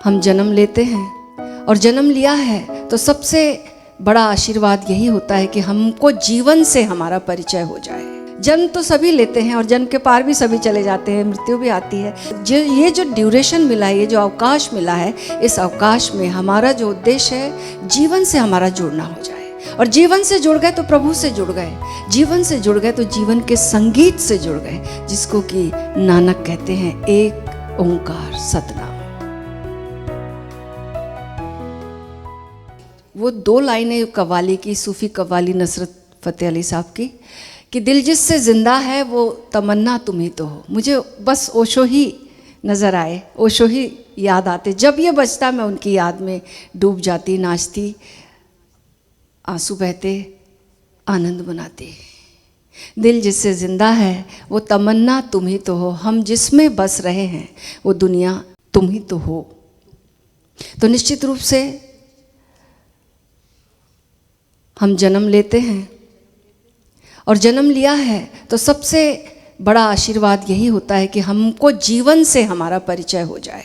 हम जन्म लेते हैं और जन्म लिया है तो सबसे बड़ा आशीर्वाद यही होता है कि हमको जीवन से हमारा परिचय हो जाए। जन्म तो सभी लेते हैं और जन्म के पार भी सभी चले जाते हैं, मृत्यु भी आती है। ये जो ड्यूरेशन मिला है, ये जो अवकाश मिला है, इस अवकाश में हमारा जो उद्देश्य है जीवन से हमारा जुड़ना हो जाए। और जीवन से जुड़ गए तो प्रभु से जुड़ गए, जीवन से जुड़ गए तो जीवन के संगीत से जुड़ गए, जिसको कि नानक कहते हैं एक ओंकार सतनाम। वो 2 लाइनें कव्वाली की, सूफी कव्वाली नुसरत फतेह अली साहब की, कि दिल जिससे जिंदा है वो तमन्ना तुम ही तो हो। मुझे बस ओशो ही नज़र आए, ओशो ही याद आते। जब ये बजता मैं उनकी याद में डूब जाती, नाचती, आंसू बहते, आनंद मनाती। दिल जिससे जिंदा है वो तमन्ना तुम ही तो हो, हम जिसमें बस रहे हैं वो दुनिया तुम ही तो हो। तो निश्चित रूप से हम जन्म लेते हैं और जन्म लिया है तो सबसे बड़ा आशीर्वाद यही होता है कि हमको जीवन से हमारा परिचय हो जाए।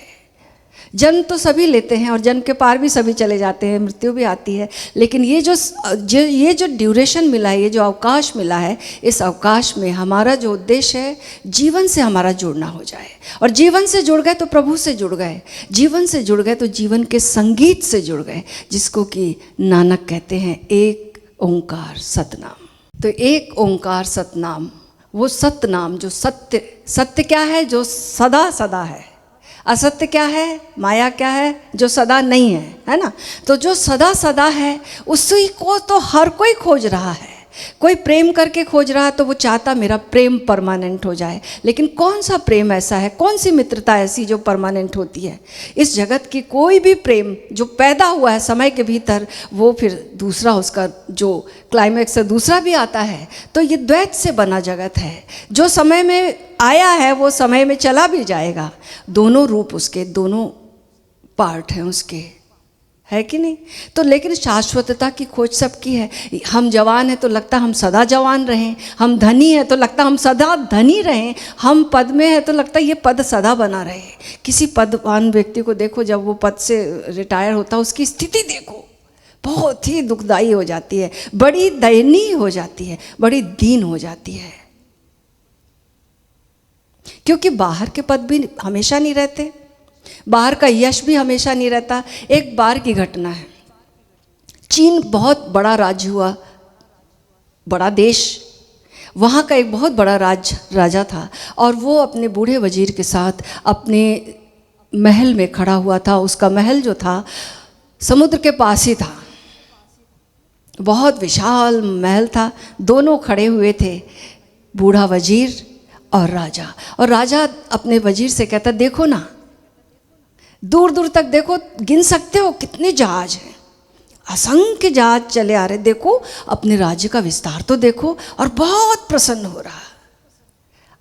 जन्म तो सभी लेते हैं और जन्म के पार भी सभी चले जाते हैं, मृत्यु भी आती है। लेकिन ये जो ड्यूरेशन मिला है, ये जो अवकाश मिला है, इस अवकाश में हमारा जो उद्देश्य है जीवन से हमारा जुड़ना हो जाए। और जीवन से जुड़ गए तो प्रभु से जुड़ गए, जीवन से जुड़ गए तो जीवन के संगीत से जुड़ गए, जिसको कि नानक कहते हैं एक ओंकार सतनाम। तो एक ओंकार सतनाम, वो सतनाम जो सत्य क्या है, जो सदा सदा है। असत्य क्या है, माया क्या है, जो सदा नहीं है ना। तो जो सदा सदा है उसी को तो हर कोई खोज रहा है। कोई प्रेम करके खोज रहा है तो वो चाहता मेरा प्रेम परमानेंट हो जाए। लेकिन कौन सा प्रेम ऐसा है, कौन सी मित्रता ऐसी जो परमानेंट होती है? इस जगत की कोई भी प्रेम जो पैदा हुआ है समय के भीतर, वो फिर दूसरा उसका जो क्लाइमैक्स है दूसरा भी आता है। तो ये द्वैत से बना जगत है। जो समय में आया है वो समय में चला भी जाएगा। दोनों रूप उसके, दोनों पार्ट हैं उसके, है कि नहीं? तो लेकिन शाश्वतता की खोज सबकी है। हम जवान हैं तो लगता हम सदा जवान रहें, हम धनी हैं तो लगता हम सदा धनी रहें, हम पद में हैं तो लगता ये पद सदा बना रहे। किसी पदवान व्यक्ति को देखो, जब वो पद से रिटायर होता उसकी स्थिति देखो, बहुत ही दुखदाई हो जाती है, बड़ी दयनीय हो जाती है, बड़ी दीन हो जाती है। क्योंकि बाहर के पद भी हमेशा नहीं रहते, बाहर का यश भी हमेशा नहीं रहता। एक बार की घटना है, चीन बहुत बड़ा राज्य हुआ, बड़ा देश। वहाँ का एक बहुत बड़ा राजा था और वो अपने बूढ़े वजीर के साथ अपने महल में खड़ा हुआ था। उसका महल जो था समुद्र के पास ही था, बहुत विशाल महल था। दोनों खड़े हुए थे, बूढ़ा वजीर और राजा। और राजा अपने वजीर से कहता, देखो ना, दूर दूर तक देखो, गिन सकते हो कितने जहाज हैं, असंख्य जहाज चले आ रहे, देखो अपने राज्य का विस्तार तो देखो। और बहुत प्रसन्न हो रहा,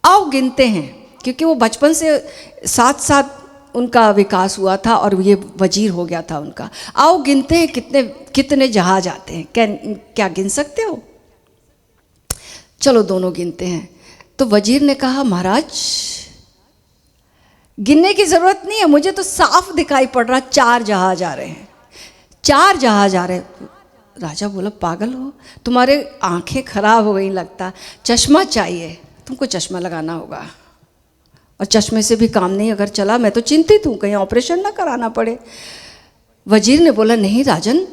आओ गिनते हैं। क्योंकि वो बचपन से साथ साथ उनका विकास हुआ था और ये वजीर हो गया था उनका। आओ गिनते हैं कितने कितने जहाज आते हैं, क्या गिन सकते हो? चलो दोनों गिनते हैं। तो वजीर ने कहा, महाराज गिनने की जरूरत नहीं है, मुझे तो साफ दिखाई पड़ रहा 4 जहाज आ रहे हैं, 4 जहाज आ रहे हैं। राजा बोला, पागल हो, तुम्हारे आंखें खराब हो गई लगता, चश्मा चाहिए, तुमको चश्मा लगाना होगा। और चश्मे से भी काम नहीं अगर चला, मैं तो चिंतित हूँ कहीं ऑपरेशन ना कराना पड़े। वजीर ने बोला, नहीं राजन,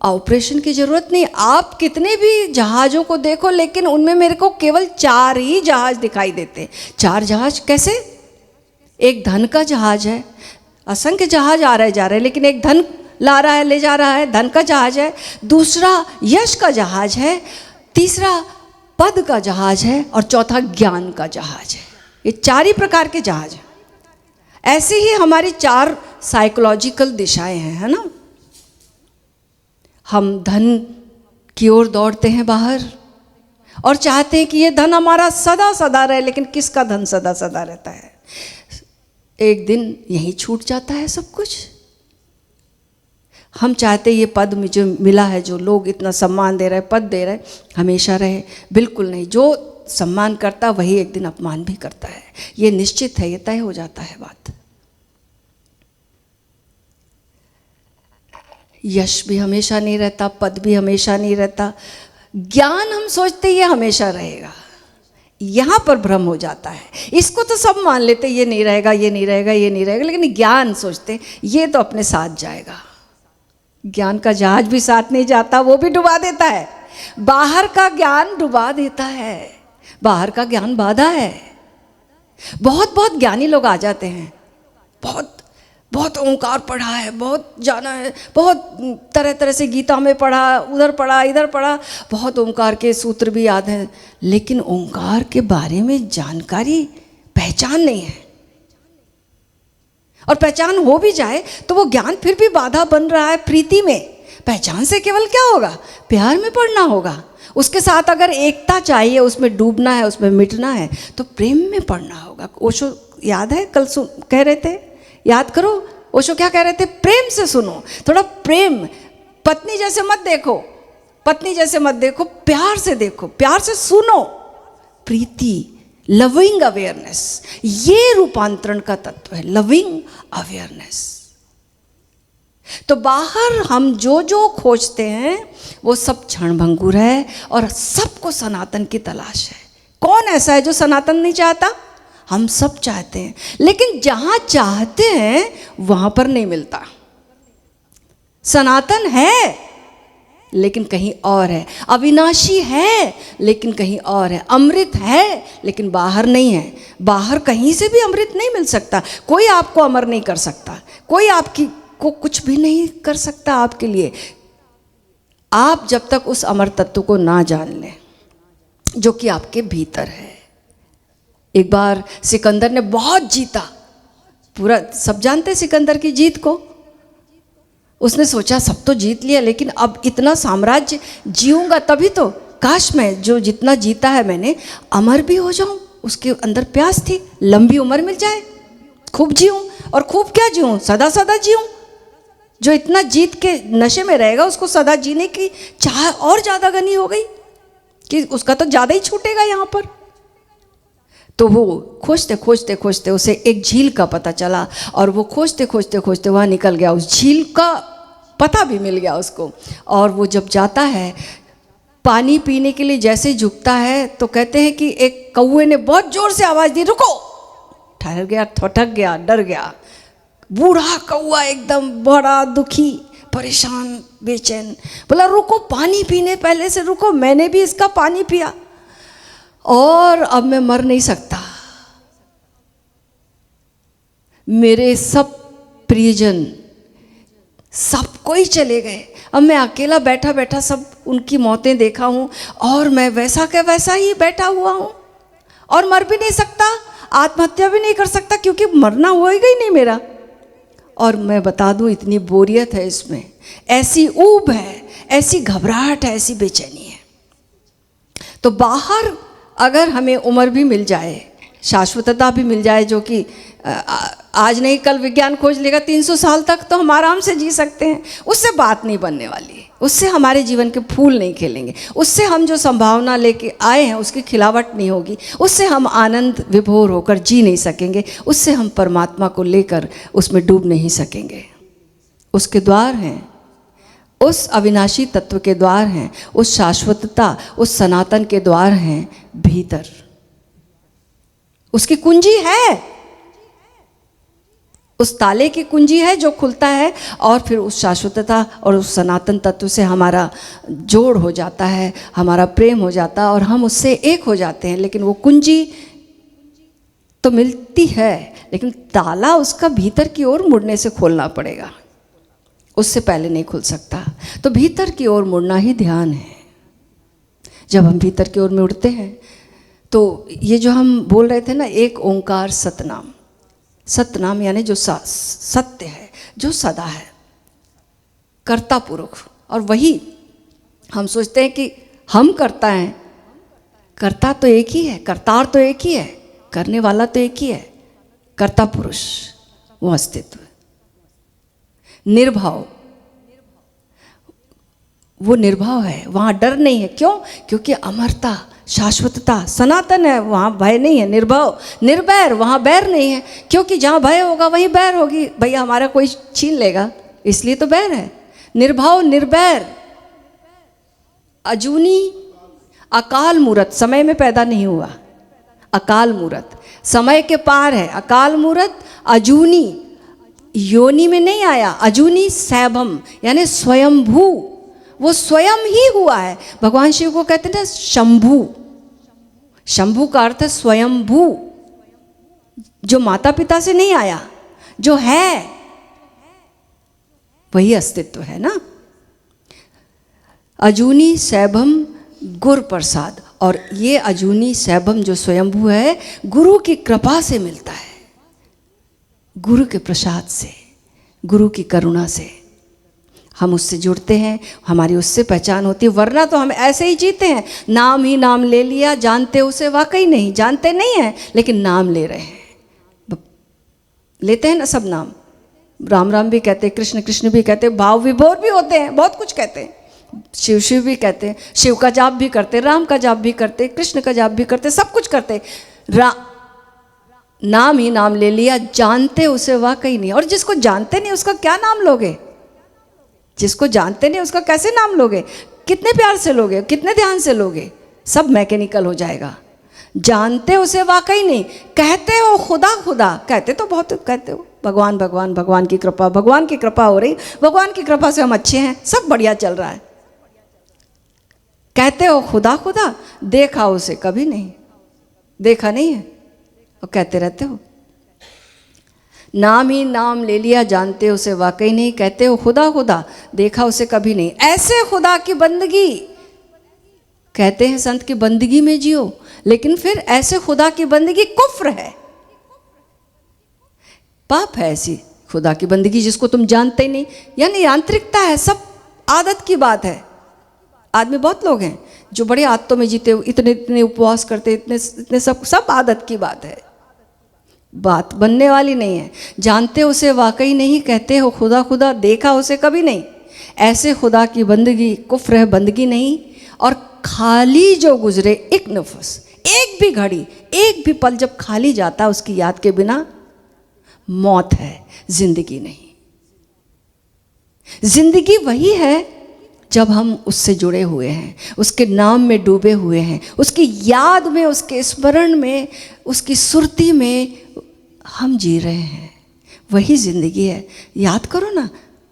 ऑपरेशन की जरूरत नहीं, आप कितने भी जहाज़ों को देखो लेकिन उनमें मेरे को केवल 4 ही जहाज दिखाई देते। 4 जहाज कैसे? एक धन का जहाज है, असंख्य जहाज आ रहे जा रहे, लेकिन एक धन ला रहा है, ले जा रहा है, धन का जहाज है। दूसरा यश का जहाज है, तीसरा पद का जहाज है और चौथा ज्ञान का जहाज है। ये 4 ही प्रकार के जहाज हैं। ऐसे ही हमारी 4 साइकोलॉजिकल दिशाएं हैं, है ना। हम धन की ओर दौड़ते हैं बाहर और चाहते हैं कि ये धन हमारा सदा सदा रहे, लेकिन किसका धन सदा सदा रहता है? एक दिन यहीं छूट जाता है सब कुछ। हम चाहते ये पद मुझे मिला है, जो लोग इतना सम्मान दे रहे हैं, पद दे रहे हैं, हमेशा रहे। बिल्कुल नहीं, जो सम्मान करता वही एक दिन अपमान भी करता है। ये निश्चित है, ये तय हो जाता है बात। यश भी हमेशा नहीं रहता, पद भी हमेशा नहीं रहता। ज्ञान हम सोचते ये हमेशा रहेगा, यहाँ पर भ्रम हो जाता है। इसको तो सब मान लेते ये नहीं रहेगा, ये नहीं रहेगा, ये नहीं रहेगा, लेकिन ज्ञान सोचते ये तो अपने साथ जाएगा। ज्ञान का जहाज भी साथ नहीं जाता, वो भी डुबा देता है। बाहर का ज्ञान डुबा देता है, बाहर का ज्ञान बाधा है। बहुत बहुत ज्ञानी लोग आ जाते हैं, बहुत बहुत ओंकार पढ़ा है, बहुत जाना है, बहुत तरह तरह से गीता में पढ़ा, उधर पढ़ा, इधर पढ़ा, बहुत ओंकार के सूत्र भी याद हैं, लेकिन ओंकार के बारे में जानकारी, पहचान नहीं है। और पहचान हो भी जाए तो वो ज्ञान फिर भी बाधा बन रहा है प्रीति में। पहचान से केवल क्या होगा, प्यार में पढ़ना होगा। उसके साथ अगर एकता चाहिए, उसमें डूबना है, उसमें मिटना है, तो प्रेम में पढ़ना होगा। ओशो याद है, कल कह रहे थे, याद करो ओशो क्या कह रहे थे, प्रेम से सुनो, थोड़ा प्रेम। पत्नी जैसे मत देखो, पत्नी जैसे मत देखो, प्यार से देखो, प्यार से सुनो। प्रीति, लविंग अवेयरनेस, ये रूपांतरण का तत्व है, लविंग अवेयरनेस। तो बाहर हम जो जो खोजते हैं वो सब क्षणभंगुर है और सबको सनातन की तलाश है। कौन ऐसा है जो सनातन नहीं चाहता? हम सब चाहते हैं, लेकिन जहां चाहते हैं वहां पर नहीं मिलता। सनातन है लेकिन कहीं और है, अविनाशी है लेकिन कहीं और है, अमृत है लेकिन बाहर नहीं है। बाहर कहीं से भी अमृत नहीं मिल सकता। कोई आपको अमर नहीं कर सकता, कोई आपकी को कुछ भी नहीं कर सकता आपके लिए, आप जब तक उस अमर तत्व को ना जान लें जो कि आपके भीतर है। एक बार सिकंदर ने बहुत जीता, पूरा सब जानते हैं सिकंदर की जीत को। उसने सोचा सब तो जीत लिया, लेकिन अब इतना साम्राज्य जीऊंगा तभी तो, काश मैं जो जितना जीता है मैंने अमर भी हो जाऊं। उसके अंदर प्यास थी, लंबी उम्र मिल जाए, खूब जीऊं। और खूब क्या जीऊं, सदा सदा जीऊं। जो इतना जीत के नशे में रहेगा उसको सदा जीने की चाह और ज़्यादा घनी हो गई कि उसका तो ज़्यादा ही छूटेगा यहाँ पर। तो वो खोजते खोजते खोजते उसे एक झील का पता चला, और वो खोजते खोजते खोजते वहाँ निकल गया, उस झील का पता भी मिल गया उसको। और वो जब जाता है पानी पीने के लिए, जैसे ही झुकता है तो कहते हैं कि एक कौवे ने बहुत जोर से आवाज़ दी, रुको। ठहर गया, थटक गया, डर गया। बूढ़ा कौवा एकदम बड़ा दुखी, परेशान, बेचैन, बोला रुको, पानी पीने पहले से रुको, मैंने भी इसका पानी पिया और अब मैं मर नहीं सकता। मेरे सब प्रियजन सब कोई चले गए, अब मैं अकेला बैठा बैठा सब उनकी मौतें देखा हूँ, और मैं वैसा क्या वैसा ही बैठा हुआ हूँ और मर भी नहीं सकता, आत्महत्या भी नहीं कर सकता क्योंकि मरना होएगा ही नहीं मेरा। और मैं बता दूँ इतनी बोरियत है इसमें, ऐसी ऊब है, ऐसी घबराहट है, ऐसी बेचैनी है। तो बाहर अगर हमें उम्र भी मिल जाए, शाश्वतता भी मिल जाए, जो कि आज नहीं कल विज्ञान खोज लेगा 300 साल तक, तो हम आराम से जी सकते हैं। उससे बात नहीं बनने वाली, उससे हमारे जीवन के फूल नहीं खिलेंगे, उससे हम जो संभावना लेके आए हैं उसकी खिलावट नहीं होगी, उससे हम आनंद विभोर होकर जी नहीं सकेंगे, उससे हम परमात्मा को लेकर उसमें डूब नहीं सकेंगे। उसके द्वार हैं, उस अविनाशी तत्व के द्वार हैं, उस शाश्वतता, उस सनातन के द्वार हैं भीतर। उसकी कुंजी है, उस ताले की कुंजी है जो खुलता है, और फिर उस शाश्वतता और उस सनातन तत्व से हमारा जोड़ हो जाता है, हमारा प्रेम हो जाता है और हम उससे एक हो जाते हैं। लेकिन वो कुंजी तो मिलती है, लेकिन ताला उसका भीतर की ओर मुड़ने से खोलना पड़ेगा, उससे पहले नहीं खुल सकता। तो भीतर की ओर मुड़ना ही ध्यान है। जब हम भीतर की ओर मुड़ते हैं तो ये जो हम बोल रहे थे ना, एक ओंकार सतनाम, सतनाम यानी जो सत्य है, जो सदा है, कर्ता पुरुष। और वही हम सोचते हैं कि हम करता हैं, कर्ता तो एक ही है, कर्तार तो एक ही है, करने वाला तो एक ही है, कर्ता पुरुष वो अस्तित्व। निर्भाव, वो निर्भाव है, वहाँ डर नहीं है। क्यों? क्योंकि अमरता, शाश्वतता, सनातन है, वहाँ भय नहीं है। निर्भव, निर्भैर, वहाँ बैर नहीं है, क्योंकि जहाँ भय होगा वहीं बैर होगी। भैया हमारा कोई छीन लेगा, इसलिए तो बैर है। निर्भव निर्वैर, अजूनी, अकाल मूरत, समय में पैदा नहीं हुआ, अकाल मूरत, समय के पार है, अकाल मूरत, अजूनी, योनि में नहीं आया, अजूनी सैभम यानी स्वयंभू, वो स्वयं ही हुआ है। भगवान शिव को कहते हैं ना शंभू, शंभू का अर्थ है स्वयंभू, जो माता पिता से नहीं आया, जो है वही अस्तित्व है ना। अजूनी सैभम गुर प्रसाद, और ये अजूनी सैभम जो स्वयंभू है गुरु की कृपा से मिलता है, गुरु के प्रसाद से, गुरु की करुणा से हम उससे जुड़ते हैं, हमारी उससे पहचान होती है। वरना तो हम ऐसे ही जीते हैं, नाम ही नाम ले लिया, जानते उसे वाकई नहीं, जानते नहीं हैं लेकिन नाम ले रहे हैं। लेते हैं ना सब नाम, राम राम भी कहते, कृष्ण कृष्ण भी कहते, भाव विभोर भी होते हैं, बहुत कुछ कहते हैं, शिव शिव भी कहते हैं, शिव का जाप भी करते, राम का जाप भी करते, कृष्ण का जाप भी करते, सब कुछ करते, नाम ही नाम ले लिया, जानते उसे वाकई नहीं। और जिसको जानते नहीं उसका क्या नाम लोगे? जिसको जानते नहीं उसका कैसे नाम लोगे? कितने प्यार से लोगे, कितने ध्यान से लोगे? सब मैकेनिकल हो जाएगा। जानते उसे वाकई नहीं, कहते हो खुदा खुदा, कहते तो बहुत कहते हो, भगवान भगवान, भगवान की कृपा, भगवान की कृपा हो रही, भगवान की कृपा से हम अच्छे हैं, सब बढ़िया चल रहा है। कहते हो खुदा खुदा, देखा उसे कभी नहीं, देखा नहीं है और कहते रहते हो। नाम ही नाम ले लिया, जानते उसे वाकई नहीं, कहते हो खुदा खुदा, देखा उसे कभी नहीं। ऐसे खुदा की बंदगी, कहते हैं संत की बंदगी में जियो, लेकिन फिर ऐसे खुदा की बंदगी कुफ्र है, पाप है ऐसी खुदा की बंदगी जिसको तुम जानते ही नहीं। यानी यांत्रिकता है, सब आदत की बात है। आदमी बहुत लोग हैं जो बड़े आदतों में जीते, इतने इतने उपवास करते, इतने इतने, सब आदत की बात है, बात बनने वाली नहीं है। जानते उसे वाकई नहीं, कहते हो खुदा खुदा, देखा उसे कभी नहीं। ऐसे खुदा की बंदगी कुफ्र है, बंदगी नहीं। और खाली जो गुजरे एक नफस, एक भी घड़ी, एक भी पल जब खाली जाता उसकी याद के बिना, मौत है, जिंदगी नहीं। जिंदगी वही है जब हम उससे जुड़े हुए हैं, उसके नाम में डूबे हुए हैं, उसकी याद में, उसके स्मरण में, उसकी सुरती में हम जी रहे हैं, वही जिंदगी है। याद करो ना,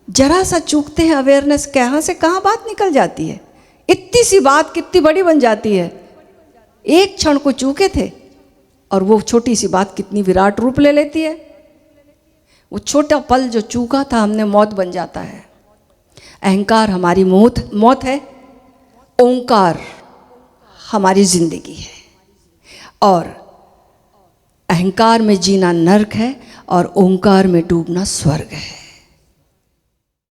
जरा सा चूकते हैं अवेयरनेस, कहाँ से कहाँ बात निकल जाती है, इतनी सी बात कितनी बड़ी बन जाती है। एक क्षण को चूके थे और वो छोटी सी बात कितनी विराट रूप ले लेती है। वो छोटा पल जो चूका था हमने, मौत बन जाता है। अहंकार हमारी मौत है, ओंकार हमारी जिंदगी है। और अहंकार में जीना नरक है और ओंकार में डूबना स्वर्ग है।